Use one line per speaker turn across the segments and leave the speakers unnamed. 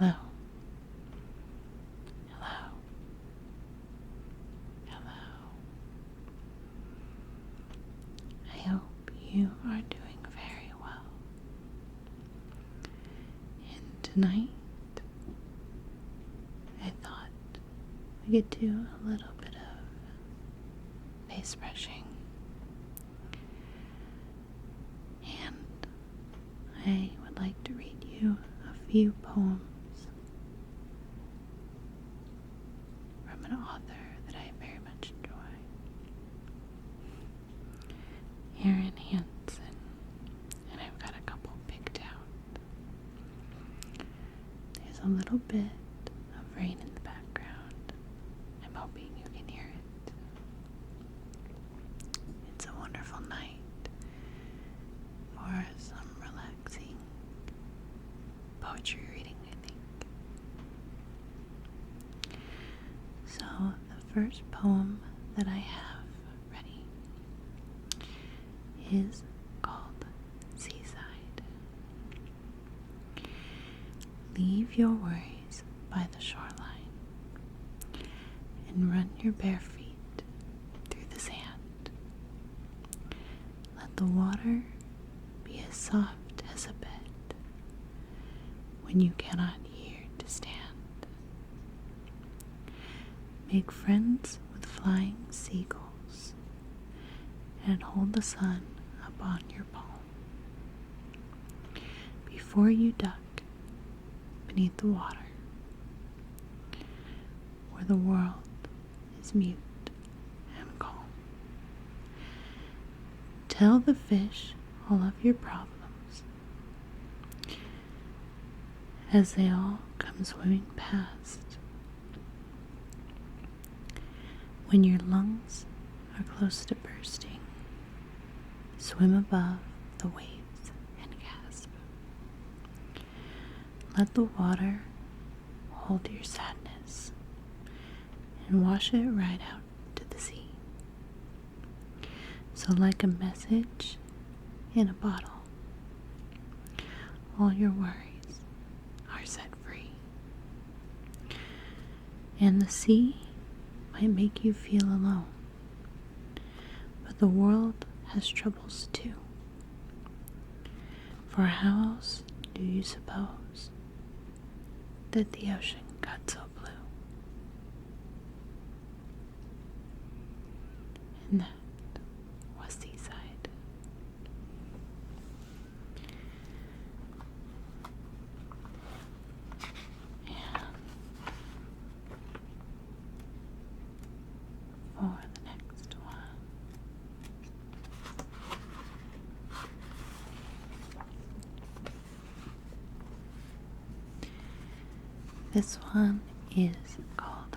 Hello. Hello. Hello. I hope you are doing very well. And tonight, I thought we could do a little bit of face brushing. And I would like to read you a few poems from an author that I very much enjoy, Erin Hansen, and I've got a couple picked out. There's a little bit of rain in the background. I'm hoping you can hear it. It's a wonderful night for some relaxing poetry reading, I think. So, the first poem that I have ready is called Seaside. Leave your worries by the shoreline and run your bare feet through the sand. Let the water be as soft as a bed when you cannot hear to stand. Make friends with flying seagulls and hold the sun upon your palm. Before you duck beneath the water, where the world is mute and calm. Tell the fish all of your problems as they all come swimming past. When your lungs are close to bursting, swim above the waves and gasp. Let the water hold your sadness and wash it right out to the sea. So like a message in a bottle, all your worries are set free. And the sea might make you feel alone, but the world has troubles too. For how else do you suppose that the ocean got so blue? And that was Seaside. And for the next one, this one is called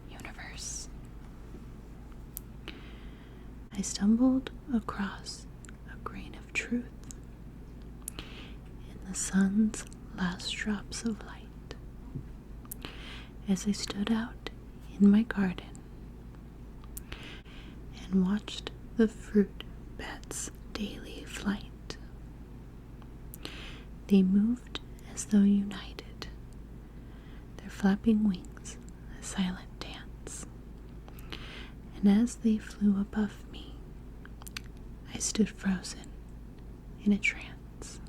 Universe. I stumbled across a grain of truth in the sun's last drops of light as I stood out in my garden and watched the fruit bats' daily flight. They moved as though united, their flapping wings a silent dance. And as they flew above me, I stood frozen in a trance.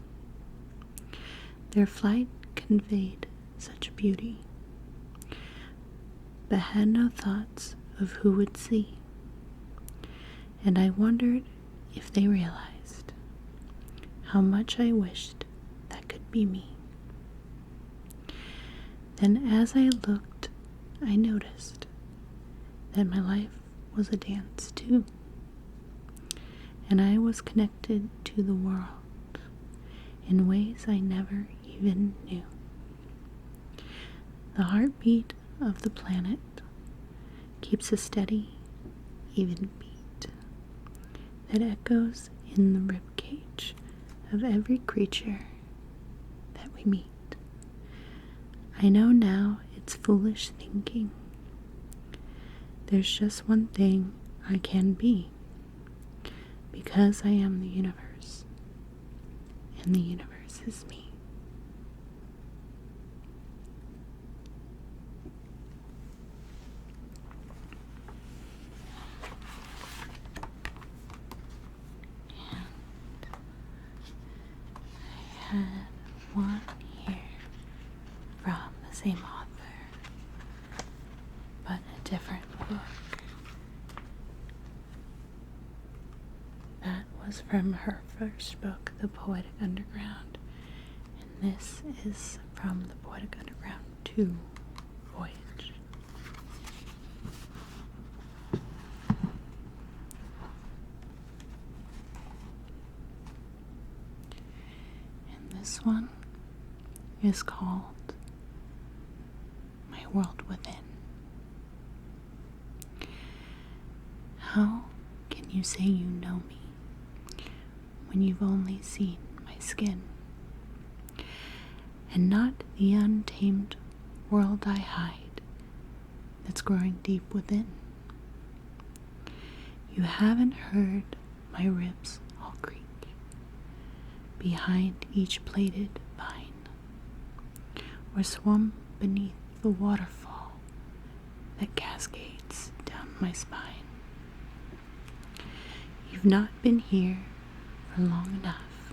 Their flight conveyed such beauty, but had no thoughts of who would see. And I wondered if they realized how much I wished that could be me. Then as I looked, I noticed that my life was a dance too, and I was connected to the world in ways I never even knew. The heartbeat of the planet keeps a steady, even beat that echoes in the ribcage of every creature that we meet. I know now it's foolish thinking. There's just one thing I can be, because I am the universe, and the universe is me. the same author, but a different book. That was from her first book, The Poetic Underground, and this is from The Poetic Underground 2, Voyage. And this one is called My World Within. How can you say you know me when you've only seen my skin, and not the untamed world I hide that's growing deep within? You haven't heard my ribs all creak behind each plaited vine, or swum beneath the waterfall that cascades down my spine. You've not been here for long enough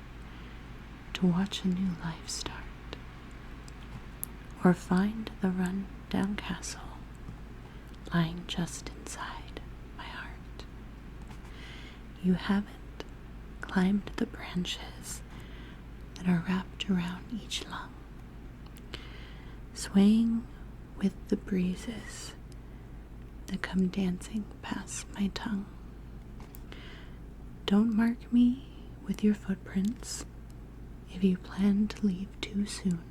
to watch a new life start, or find the run-down castle lying just inside my heart. You haven't climbed the branches that are wrapped around each lung, swaying with the breezes that come dancing past my tongue. Don't mark me with your footprints if you plan to leave too soon,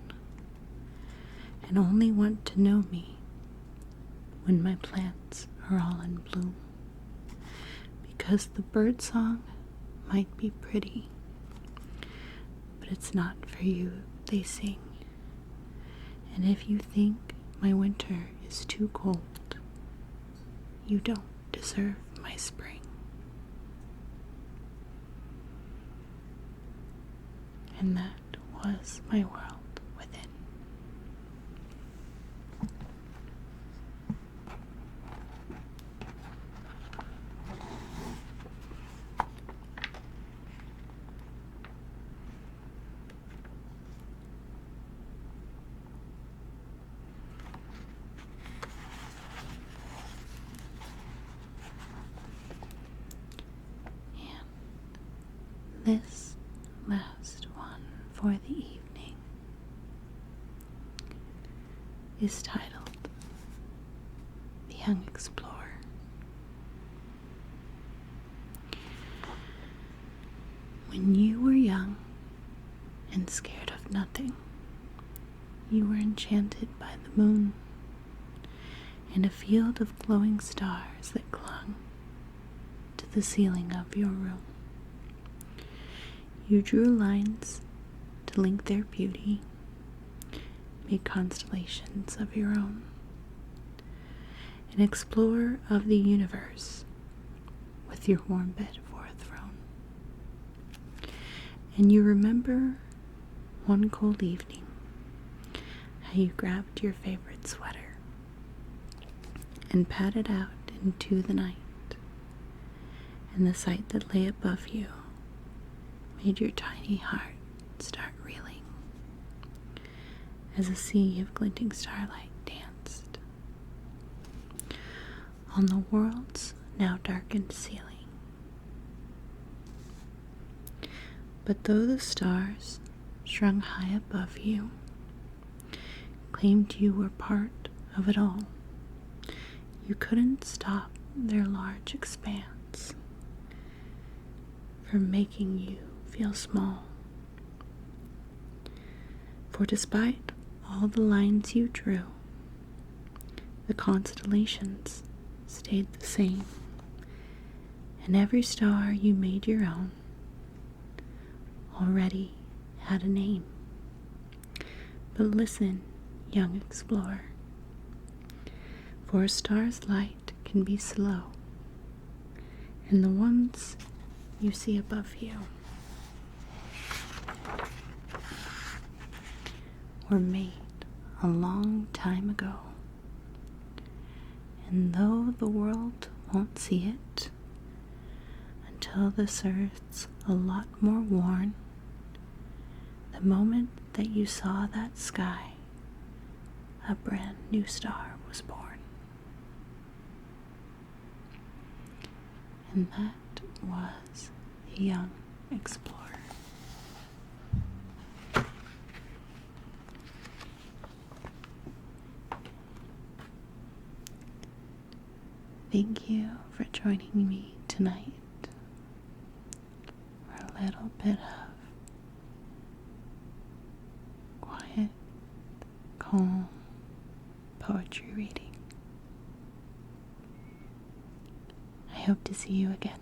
and only want to know me when my plants are all in bloom. Because the birdsong might be pretty, but it's not for you they sing. And if you think my winter is too cold, you don't deserve my spring. And that was My World Within. And this last one for the evening is titled The Young Explorer. When you were young and scared of nothing, you were enchanted by the moon and a field of glowing stars that clung to the ceiling of your room. You drew lines to link their beauty, made constellations of your own, an explorer of the universe with your warm bed for a throne. And you remember one cold evening, how you grabbed your favorite sweater and padded out into the night, and the sight that lay above you made your tiny heart start reeling as a sea of glinting starlight danced on the world's now darkened ceiling. But though the stars strung high above you claimed you were part of it all, you couldn't stop their large expanse from making you feel small. For despite all the lines you drew, the constellations stayed the same, and every star you made your own already had a name. But listen, young explorer, for a star's light can be slow, and the ones you see above you were made a long time ago. And though the world won't see it until this earth's a lot more worn, the moment that you saw that sky a brand new star was born. And that was a young explorer. Thank you for joining me tonight for a little bit of quiet, calm poetry reading. I hope to see you again